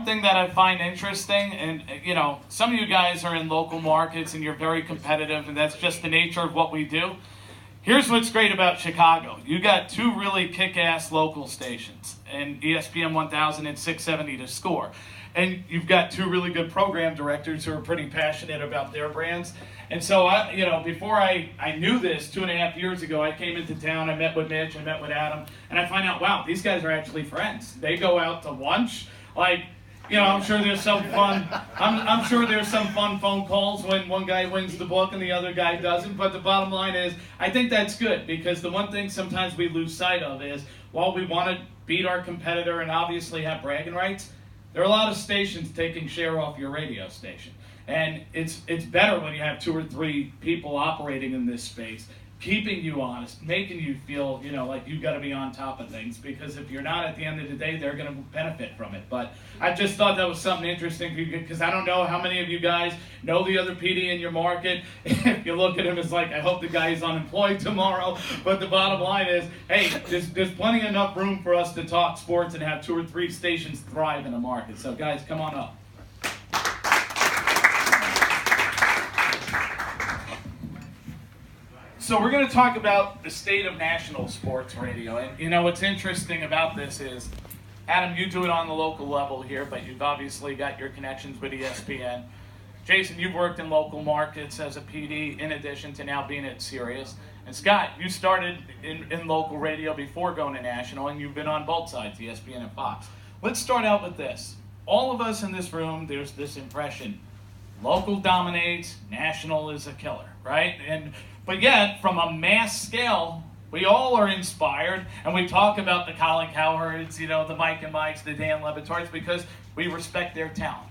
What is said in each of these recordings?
one thing that I find interesting, and some of you guys are in local markets and you're very competitive, and that's just the nature of what we do. Here's what's great about Chicago. You got two really kick-ass local stations, and ESPN 1000 and 670 to Score. And you've got two really good program directors who are pretty passionate about their brands. And so, before I knew this 2.5 years ago, I came into town, I met with Mitch, I met with Adam, and I find out, wow, these guys are actually friends. They go out to lunch. I'm sure there's some fun. I'm sure there's some fun phone calls when one guy wins the book and the other guy doesn't. But the bottom line is, I think that's good, because the one thing sometimes we lose sight of is, while we want to beat our competitor and obviously have bragging rights, there are a lot of stations taking share off your radio station, and it's better when you have 2 or 3 people operating in this space, keeping you honest, making you feel, like you've got to be on top of things, because if you're not, at the end of the day, they're going to benefit from it. But I just thought that was something interesting, because I don't know how many of you guys know the other PD in your market. If you look at him, it's like, I hope the guy is unemployed tomorrow. But the bottom line is, hey, there's plenty enough room for us to talk sports and have 2 or 3 stations thrive in a market. So guys, come on up. So we're going to talk about the state of national sports radio. And what's interesting about this is, Adam, you do it on the local level here, but you've obviously got your connections with ESPN. Jason, you've worked in local markets as a PD in addition to now being at Sirius. And Scott, you started in local radio before going to national, and you've been on both sides, ESPN and Fox. Let's start out with this. All of us in this room, there's this impression, local dominates, national is a killer, right? But yet, from a mass scale, we all are inspired, and we talk about the Colin Cowherds, the Mike and Mikes, the Dan Levitards, because we respect their talent.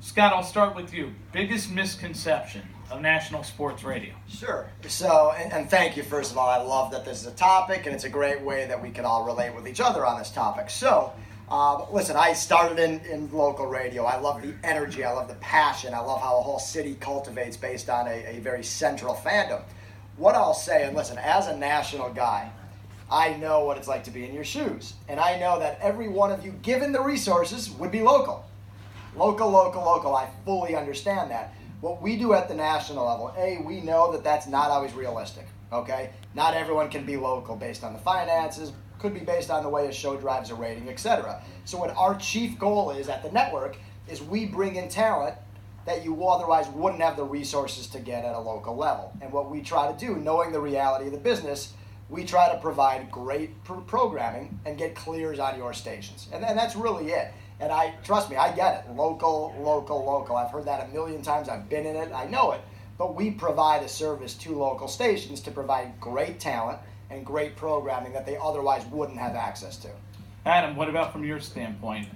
Scott, I'll start with you. Biggest misconception of national sports radio? Sure. So, and thank you, first of all. I love that this is a topic, and it's a great way that we can all relate with each other on this topic. So, listen, I started in local radio. I love the energy. I love the passion. I love how a whole city cultivates based on a very central fandom. What I'll say, and listen, as a national guy, I know what it's like to be in your shoes. And I know that every one of you, given the resources, would be local. Local. I fully understand that. What we do at the national level, we know that that's not always realistic, okay? Not everyone can be local based on the finances, could be based on the way a show drives a rating, etc. So what our chief goal is at the network is we bring in talent that you otherwise wouldn't have the resources to get at a local level. And what we try to do, knowing the reality of the business, we try to provide great programming and get clears on your stations. And that's really it. And trust me, I get it. Local. I've heard that a million times. I've been in it. I know it. But we provide a service to local stations to provide great talent and great programming that they otherwise wouldn't have access to. Adam, what about from your standpoint?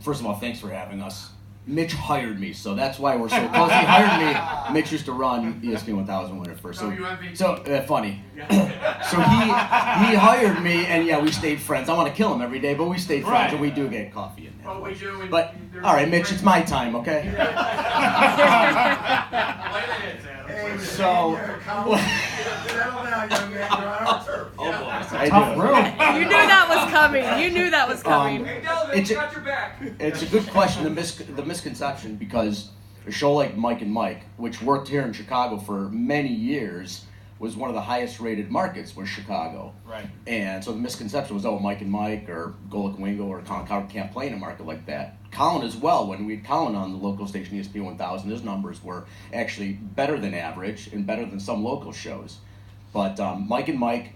First of all, thanks for having us. Mitch hired me, so that's why we're so close. He hired me. Mitch used to run ESPN 1000 when it first. So funny. So he hired me, and yeah, we stayed friends. I want to kill him every day, but we stayed friends, and we do get coffee in there. We do. But all right, Mitch, it's my time, okay? So. Tough room. You knew that was coming. It's a good question, the misconception, because a show like Mike and Mike, which worked here in Chicago for many years, was one of the highest rated markets was Chicago. Right. And so the misconception was, Mike and Mike or Golic Wingo or Colin Cowherd can't play in a market like that. Colin as well, when we had Colin on the local station ESPN 1000, his numbers were actually better than average and better than some local shows. But Mike and Mike,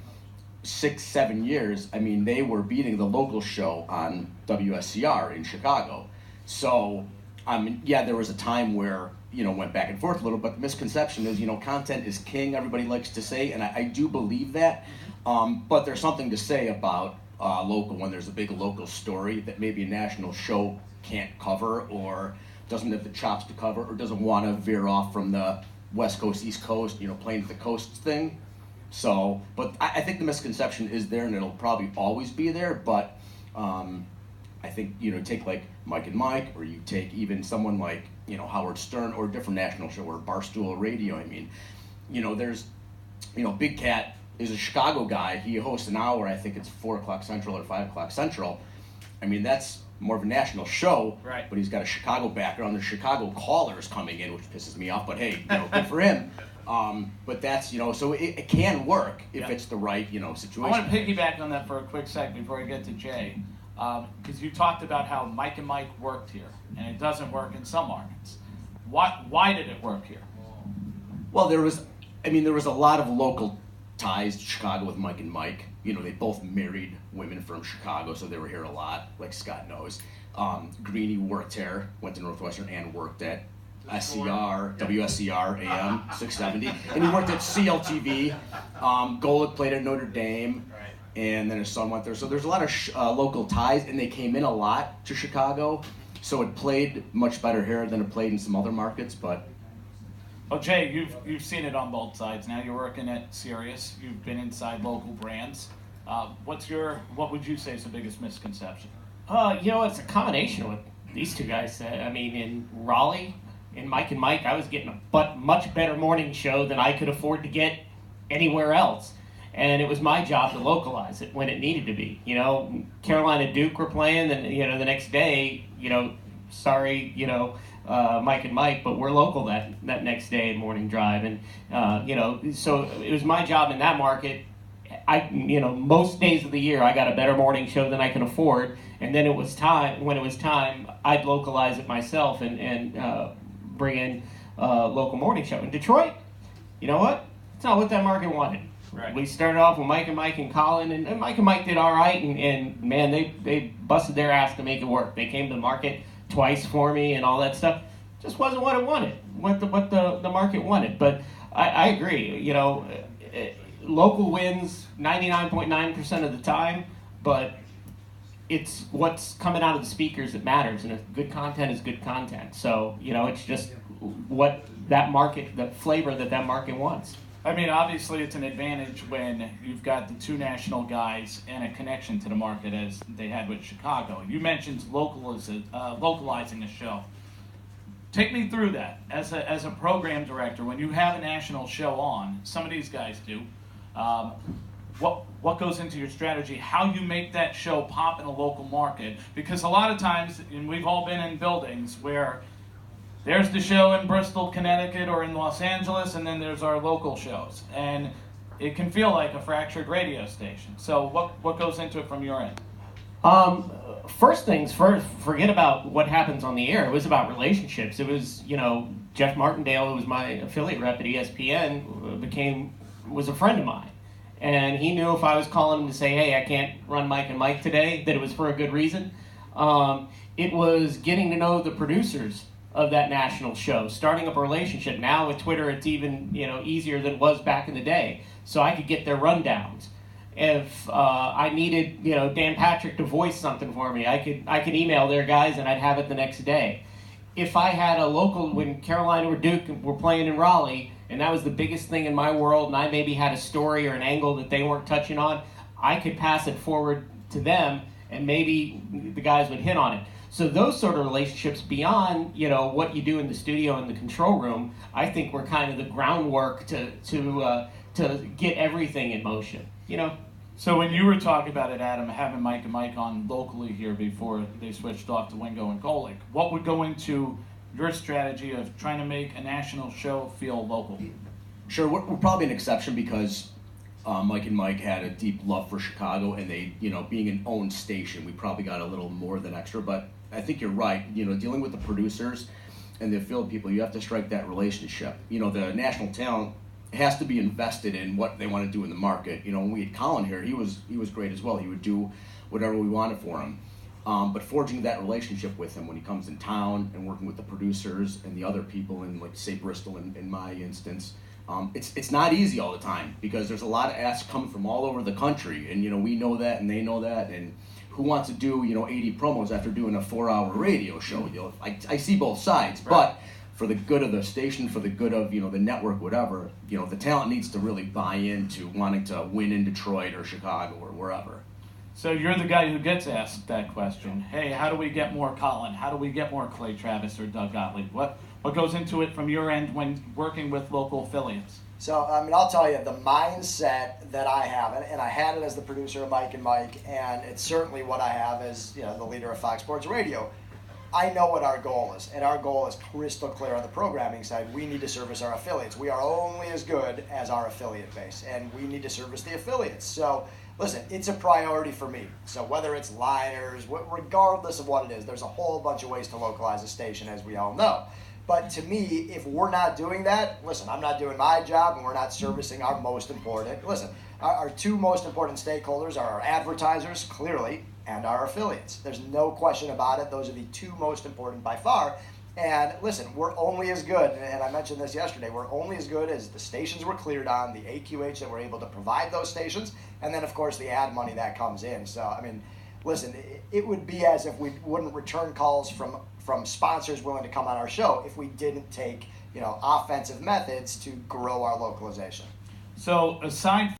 6-7 years, they were beating the local show on WSCR in Chicago. So, there was a time where, went back and forth a little, but the misconception is, content is king, everybody likes to say, and I do believe that. But there's something to say about local when there's a big local story that maybe a national show can't cover or doesn't have the chops to cover or doesn't want to veer off from the West Coast, East Coast, playing the coast thing. So, but I think the misconception is there, and it'll probably always be there. But I think take like Mike and Mike, or you take even someone like Howard Stern or a different national show or Barstool Radio. There's Big Cat is a Chicago guy. He hosts an hour. I think it's 4:00 Central or 5:00 Central. That's more of a national show. Right. But he's got a Chicago background. There's Chicago callers coming in, which pisses me off. But hey, good for him. But that's, so it can work if it's the right, situation. I want to piggyback on that for a quick sec before I get to Jay, because you talked about how Mike and Mike worked here, and it doesn't work in some markets. Why did it work here? Well, there was a lot of local ties to Chicago with Mike and Mike. They both married women from Chicago, so they were here a lot, like Scott knows. Greeny worked here, went to Northwestern and worked at SCR, WSCR, AM 670, and he worked at CLTV. Golick played at Notre Dame, and then his son went there. So there's a lot of local ties, and they came in a lot to Chicago. So it played much better here than it played in some other markets. But well, Jay, you've seen it on both sides. Now you're working at Sirius. You've been inside local brands. What would you say is the biggest misconception? It's a combination of what these two guys said. I mean, in Raleigh, in Mike and Mike, I was getting a much better morning show than I could afford to get anywhere else. And it was my job to localize it when it needed to be. Carolina Duke were playing, and the next day, sorry, Mike and Mike, but we're local that next day in morning drive, and so it was my job in that market. Most days of the year I got a better morning show than I can afford, and then when it was time, I'd localize it myself and bring in a local morning show. In Detroit, you know what? It's not what that market wanted. Right. We started off with Mike and Colin, and Mike and Mike did all right, and man, they busted their ass to make it work. They came to the market twice for me and all that stuff. Just wasn't what it wanted, what the market wanted. But I agree, local wins 99.9% of the time, but it's what's coming out of the speakers that matters, and good content is good content. So, it's just what that market, the flavor that market wants. I mean, obviously it's an advantage when you've got the two national guys and a connection to the market as they had with Chicago. You mentioned localizing the show. Take me through that as a program director. When you have a national show on, some of these guys do. What goes into your strategy? How you make that show pop in a local market? Because a lot of times, and we've all been in buildings where there's the show in Bristol, Connecticut, or in Los Angeles, and then there's our local shows, and it can feel like a fractured radio station. So what goes into it from your end? First things first, forget about what happens on the air. It was about relationships. It was, Jeff Martindale, who was my affiliate rep at ESPN, was a friend of mine. And he knew if I was calling him to say, hey, I can't run Mike and Mike today, that it was for a good reason. It was getting to know the producers of that national show, starting up a relationship. Now with Twitter, it's even easier than it was back in the day. So I could get their rundowns. If I needed Dan Patrick to voice something for me, I could email their guys and I'd have it the next day. If I had a local, when Carolina or Duke were playing in Raleigh, and that was the biggest thing in my world, and I maybe had a story or an angle that they weren't touching on, I could pass it forward to them, and maybe the guys would hit on it. So those sort of relationships beyond, what you do in the studio and the control room, I think were kind of the groundwork to get everything in motion, So when you were talking about it, Adam, having Mike and Mike on locally here before they switched off to Wingo and Golick, what would go into your strategy of trying to make a national show feel local? Sure, we're probably an exception because Mike and Mike had a deep love for Chicago, and they, being an owned station, we probably got a little more than extra. But I think you're right. Dealing with the producers and the affiliate people, you have to strike that relationship. The national talent has to be invested in what they want to do in the market. When we had Colin here, he was great as well. He would do whatever we wanted for him. But forging that relationship with him when he comes in town and working with the producers and the other people in, like, say, Bristol in my instance, it's not easy all the time because there's a lot of asks coming from all over the country, and we know that and they know that, and who wants to do 80 promos after doing a 4-hour radio show? I see both sides, right. But for the good of the station, for the good of the network, whatever, the talent needs to really buy into wanting to win in Detroit or Chicago or wherever. So you're the guy who gets asked that question. Hey, how do we get more Colin? How do we get more Clay Travis or Doug Gottlieb? What goes into it from your end when working with local affiliates? So, I mean, I'll tell you, the mindset that I have, and I had it as the producer of Mike and Mike, and it's certainly what I have as, you know, the leader of Fox Sports Radio. I know what our goal is, and our goal is crystal clear on the programming side. We need to service our affiliates. We are only as good as our affiliate base, and we need to service the affiliates. So, listen, it's a priority for me. So whether it's liners, regardless of what it is, there's a whole bunch of ways to localize a station, as we all know. But to me, if we're not doing that, listen, I'm not doing my job and we're not servicing our most important. Listen, our two most important stakeholders are our advertisers, clearly, and our affiliates. There's no question about it. Those are the two most important by far. And listen, we're only as good, and I mentioned this yesterday, we're only as good as the stations we're cleared on, the AQH that we're able to provide those stations, and then, of course, the ad money that comes in. So, I mean, listen, it would be as if we wouldn't return calls from sponsors willing to come on our show if we didn't take, you know, offensive methods to grow our localization. So aside